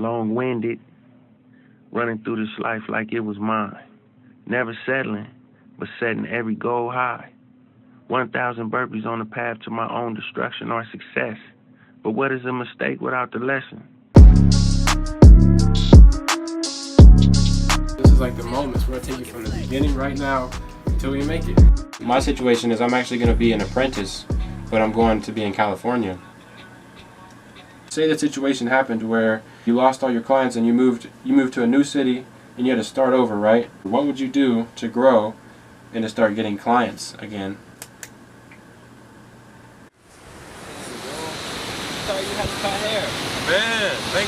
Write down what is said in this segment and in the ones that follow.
long-winded, running through this life like it was mine. Never settling, but setting every goal high. 1,000 burpees on the path to my own destruction or success. But what is a mistake without the lesson? This is like the moments. We're gonna take you from the beginning right now until we make it. My situation is I'm actually gonna be an apprentice, but I'm going to be in California. Say the situation happened where you lost all your clients and you moved to a new city and you had to start over, right? What would you do to grow and to start getting clients again? I thought you had to cut hair. Man, I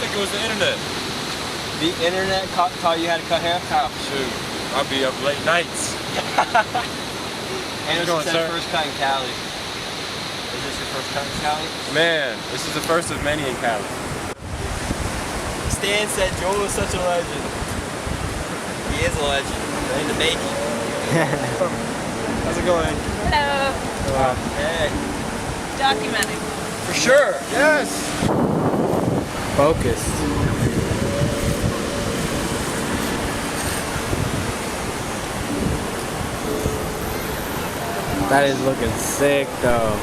think it was the internet. The internet taught you how to cut hair? How? Shoot, I'll be up late nights. And it was your first cut in Cali. Is this your first cut in Cali? Man, this is the first of many in Cali. Stan said Joel is such a legend. He is a legend. In the making. How's it going? Hello. Hey. Documenting. For sure. Yes. Focus. That is looking sick though.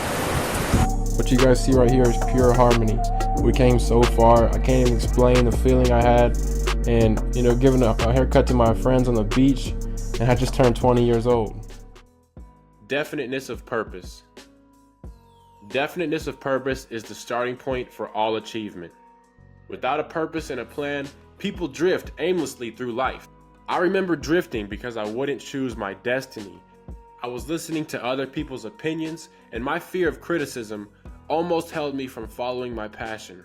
What you guys see right here is pure harmony. We came so far, I can't even explain the feeling I had. And you know, giving a haircut to my friends on the beach, and I just turned 20 years old. Definiteness of purpose. Definiteness of purpose is the starting point for all achievement. Without a purpose and a plan, people drift aimlessly through life. I remember drifting because I wouldn't choose my destiny. I was listening to other people's opinions, and my fear of criticism almost held me from following my passion.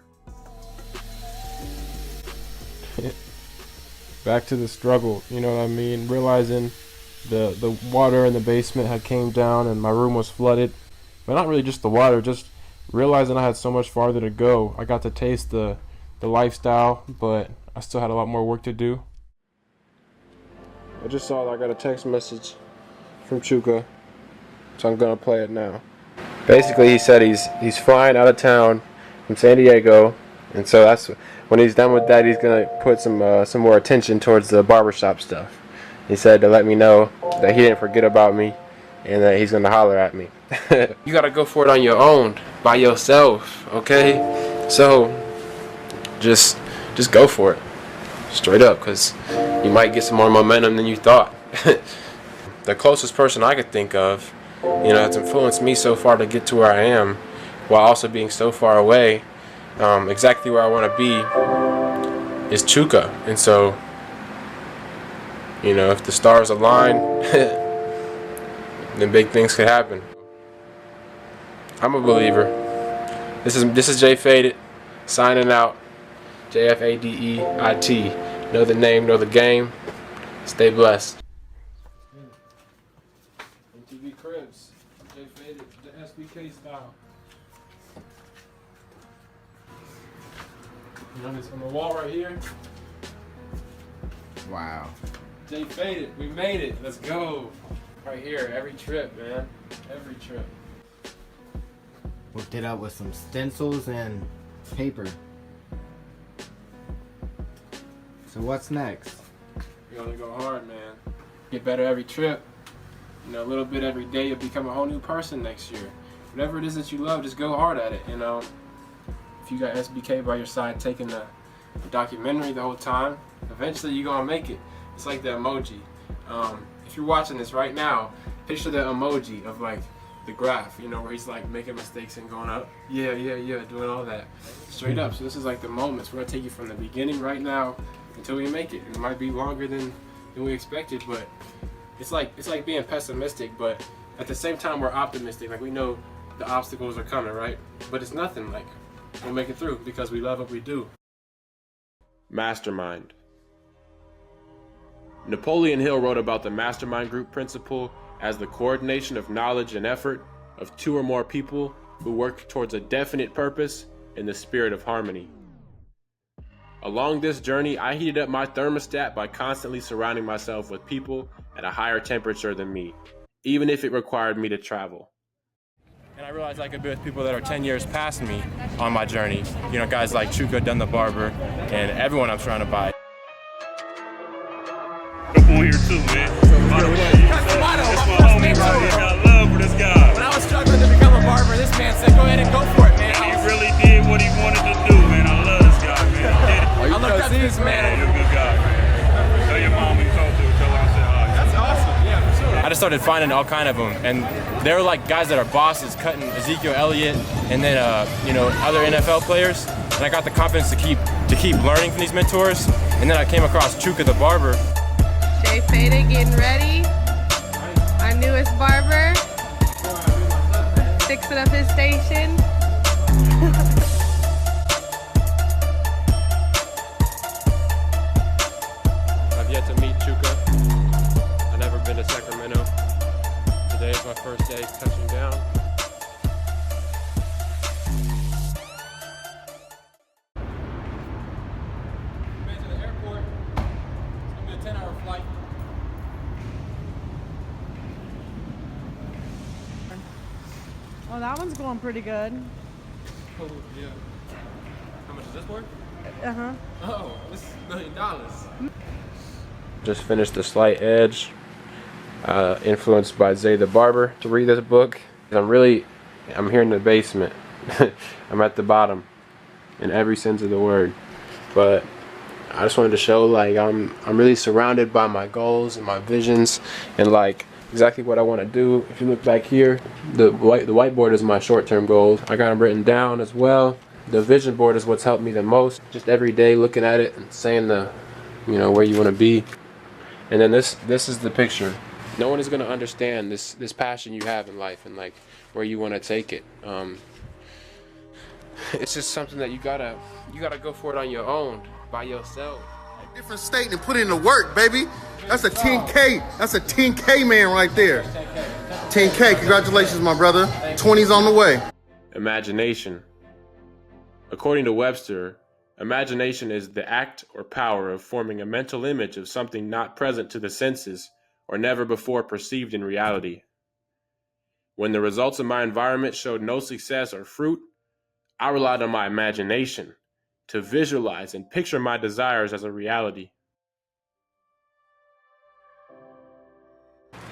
Back to the struggle, you know what I mean? Realizing the water in the basement had came down and my room was flooded. But not really just the water, just realizing I had so much farther to go. I got to taste the lifestyle, but I still had a lot more work to do. I just saw that I got a text message from Chuka, so I'm gonna play it now. Basically, he said he's flying out of town from San Diego, and so that's when he's done with that, he's gonna put some more attention towards the barbershop stuff. He said to let me know that he didn't forget about me and that he's gonna holler at me. You gotta go for it on your own, by yourself, okay? So just go for it, straight up, because you might get some more momentum than you thought. The closest person I could think of, you know, that's influenced me so far to get to where I am, while also being so far away, exactly where I want to be, is Chuka. And so, you know, if the stars align, then big things could happen. I'm a believer. This is Jfadeit signing out. Jfadeit. Know the name, know the game. Stay blessed. MTV Cribs, Jfadeit, the SBK style. You know this on the wall right here? Wow. Jfadeit, we made it. Let's go. Right here, every trip, man. Every trip. Whipped it up with some stencils and paper. So what's next? We're gonna go hard, man. Get better every trip. You know, a little bit every day, you'll become a whole new person next year. Whatever it is that you love, just go hard at it. You know, if you got SBK by your side taking the documentary the whole time, eventually you're gonna make it. It's like the emoji. If you're watching this right now, picture the emoji of like the graph, you know, where he's like making mistakes and going up. Yeah, doing all that. Straight up. So this is like the moments. We're gonna take you from the beginning right now until we make it. It might be longer than we expected, but it's like being pessimistic, but at the same time we're optimistic. Like we know the obstacles are coming, right? But it's nothing. Like we'll make it through because we love what we do. Mastermind. Napoleon Hill wrote about the mastermind group principle as the coordination of knowledge and effort of two or more people who work towards a definite purpose in the spirit of harmony. Along this journey, I heated up my thermostat by constantly surrounding myself with people at a higher temperature than me, even if it required me to travel. And I realized I could be with people that are 10 years past me on my journey. You know, guys like Chuka, the Barber, and everyone I'm surrounded by. I'm on here too, man. By the way, that's my homie right here. Got love for this guy. When I was struggling to become a barber, this man said, go ahead and go for it, man. And he really did what he wanted to do, man. I love this guy, man. I looked up to this man. You're a good guy, man. Tell your mom we talked to her. Tell her I said hi. That's awesome. Yeah, for sure. I just started finding all kind of them, and they're like guys that are bosses, cutting Ezekiel Elliott, and then you know, other NFL players. And I got the confidence to keep learning from these mentors. And then I came across Chuka the Barber. Jfadeit getting ready. Our newest barber. Fixing up his station. I've yet to meet Chuka. I've never been to Sacramento. Today is my first day touching down. Made to the airport. It's gonna be a 10-hour flight. Oh, that one's going pretty good. Oh, yeah. How much is this worth? Uh-huh. Oh, this is $1 million. Just finished The Slight Edge, influenced by Zay the Barber to read this book. I'm here in the basement. I'm at the bottom in every sense of the word. But I just wanted to show like I'm really surrounded by my goals and my visions and like exactly what I want to do. If you look back here, the whiteboard is my short-term goals. I got them written down as well. The vision board is what's helped me the most. Just every day looking at it and saying you know, where you want to be. And then this is the picture. No one is going to understand this passion you have in life and like where you want to take it. It's just something that you gotta go for it on your own, by yourself. Different state and put in the work, baby. That's a 10K. That's a 10K man right there. 10K. Congratulations, my brother. 20's on the way. Imagination. According to Webster, imagination is the act or power of forming a mental image of something not present to the senses or never before perceived in reality. When the results of my environment showed no success or fruit, I relied on my imagination to visualize and picture my desires as a reality.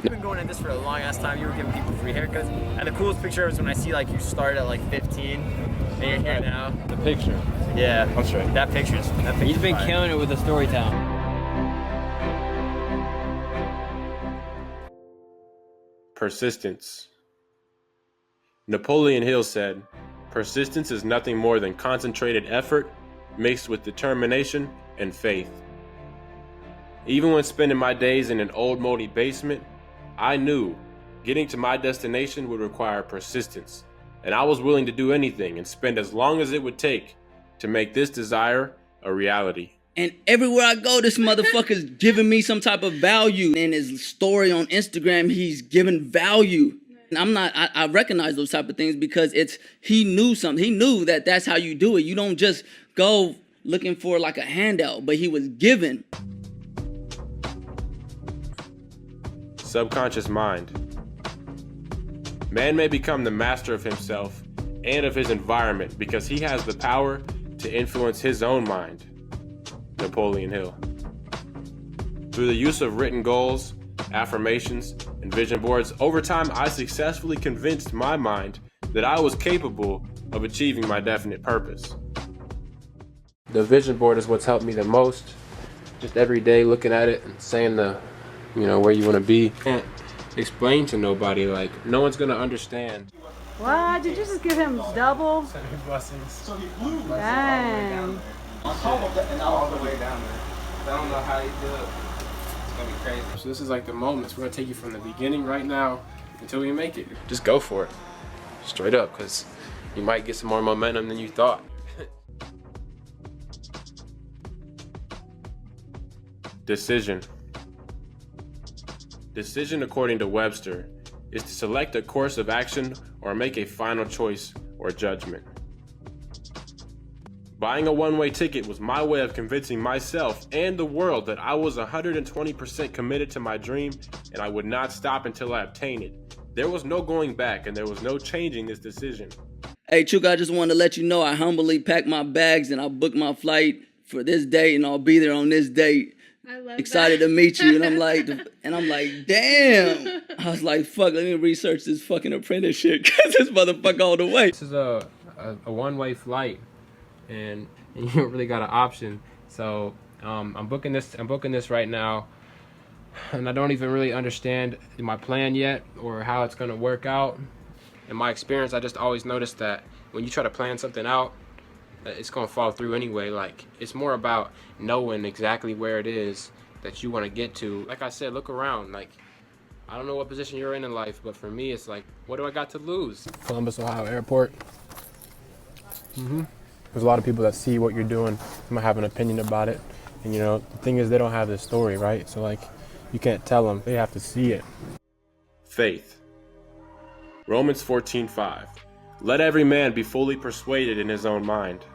You've been going at this for a long ass time. You were giving people free haircuts. And the coolest picture is when I see like you started at like 15 and you're here now. The picture. Yeah. That's right. That picture's He's been fire. killing it with the storytelling. Persistence. Napoleon Hill said, "Persistence is nothing more than concentrated effort mixed with determination and faith." Even when spending my days in an old moldy basement, I knew getting to my destination would require persistence, and I was willing to do anything and spend as long as it would take to make this desire a reality. And everywhere I go, this motherfucker's giving me some type of value. In his story on Instagram, he's giving value. And I recognize those type of things because he knew something. He knew that that's how you do it. You don't just go looking for like a handout, but he was given. Subconscious mind. Man may become the master of himself and of his environment because he has the power to influence his own mind. Napoleon Hill. Through the use of written goals, affirmations, and vision boards, over time I successfully convinced my mind that I was capable of achieving my definite purpose. The vision board is what's helped me the most. Just every day looking at it and saying you know, where you want to be. Can't explain to nobody, like no one's gonna understand. What? Did you just give him double? Blessings. Dang. all the way down there. I don't know how you do it. It's gonna be crazy. So this is like the moments. We're gonna take you from the beginning right now until we make it. Just go for it, straight up, because you might get some more momentum than you thought. Decision. Decision, according to Webster, is to select a course of action or make a final choice or judgment. Buying a one-way ticket was my way of convincing myself and the world that I was 120% committed to my dream and I would not stop until I obtained it. There was no going back, and there was no changing this decision. Hey, Chuka, I just wanted to let you know I humbly packed my bags and I booked my flight for this date, and I'll be there on this date. I love Excited that. to meet you, and I'm like, damn. I was like, fuck, let me research this fucking apprentice shit, cause this motherfucker all the way. This is a one-way flight, and you don't really got an option. So I'm booking this right now, and I don't even really understand my plan yet or how it's gonna work out. In my experience, I just always noticed that when you try to plan something out, it's gonna fall through anyway. Like, it's more about knowing exactly where it is that you want to get to. Like I said, look around. Like, I don't know what position you're in life, but for me, it's like, what do I got to lose? Columbus, Ohio Airport. There's a lot of people that see what you're doing and might have an opinion about it. And you know, the thing is, they don't have this story, right? So like, you can't tell them. They have to see it. Faith. Romans 14:5. Let every man be fully persuaded in his own mind.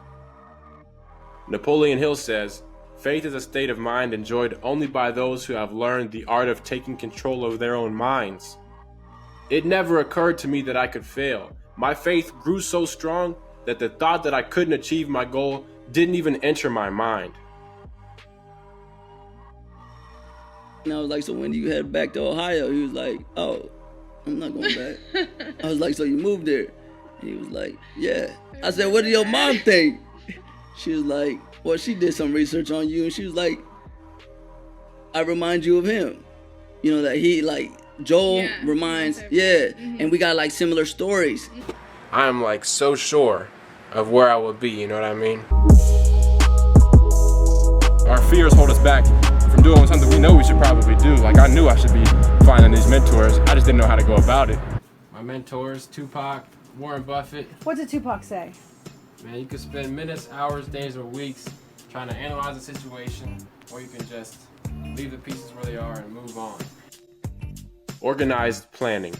Napoleon Hill says, faith is a state of mind enjoyed only by those who have learned the art of taking control of their own minds. It never occurred to me that I could fail. My faith grew so strong that the thought that I couldn't achieve my goal didn't even enter my mind. And I was like, so when do you head back to Ohio? He was like, oh, I'm not going back. I was like, so you moved there? And he was like, yeah. I said, what did your mom think? She was like, well, she did some research on you, and she was like, I remind you of him. You know, that he, like, Joel reminds, and we got, like, similar stories. I'm, like, so sure of where I will be, you know what I mean? Our fears hold us back from doing something we know we should probably do. Like, I knew I should be finding these mentors. I just didn't know how to go about it. My mentors, Tupac, Warren Buffett. What did Tupac say? Man, you could spend minutes, hours, days, or weeks trying to analyze a situation, or you can just leave the pieces where they are and move on. Organized planning.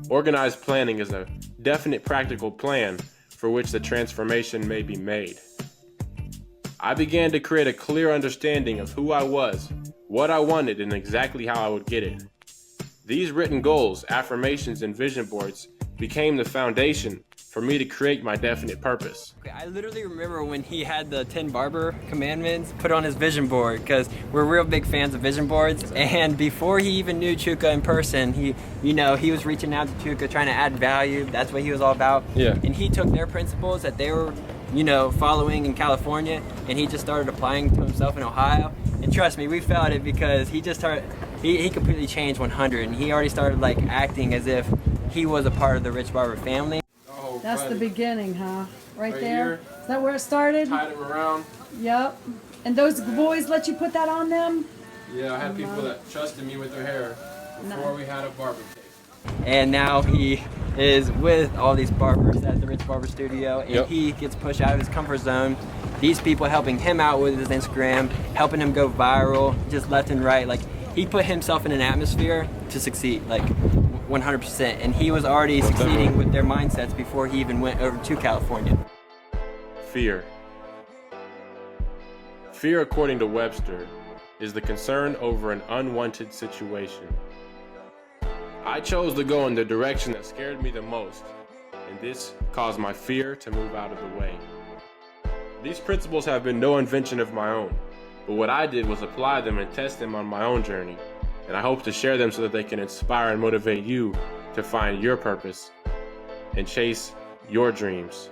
Organized planning is a definite practical plan for which the transformation may be made. I began to create a clear understanding of who I was, what I wanted, and exactly how I would get it. These written goals, affirmations, and vision boards became the foundation for me to create my definite purpose. Okay, I literally remember when he had the 10 Barber commandments put on his vision board, because we're real big fans of vision boards. And before he even knew Chuka in person, he was reaching out to Chuka, trying to add value. That's what he was all about. Yeah. And he took their principles that they were, following in California, and he just started applying to himself in Ohio. And trust me, we felt it, because he just started, he completely changed 100, and he already started like acting as if he was a part of the Rich Barber family. Oh, That's buddy. the beginning, huh? Right there. Here. Is that where it started? Tied them around. Yep. And those boys let you put that on them? Yeah, I had people that trusted me with their hair before we had a barber tape. And now he is with all these barbers at the Rich Barber Studio, and he gets pushed out of his comfort zone. These people helping him out with his Instagram, helping him go viral, just left and right. Like, he put himself in an atmosphere to succeed, like 100%. And he was already succeeding with their mindsets before he even went over to California. Fear. Fear, according to Webster, is the concern over an unwanted situation. I chose to go in the direction that scared me the most, and this caused my fear to move out of the way. These principles have been no invention of my own, but what I did was apply them and test them on my own journey, and I hope to share them so that they can inspire and motivate you to find your purpose and chase your dreams.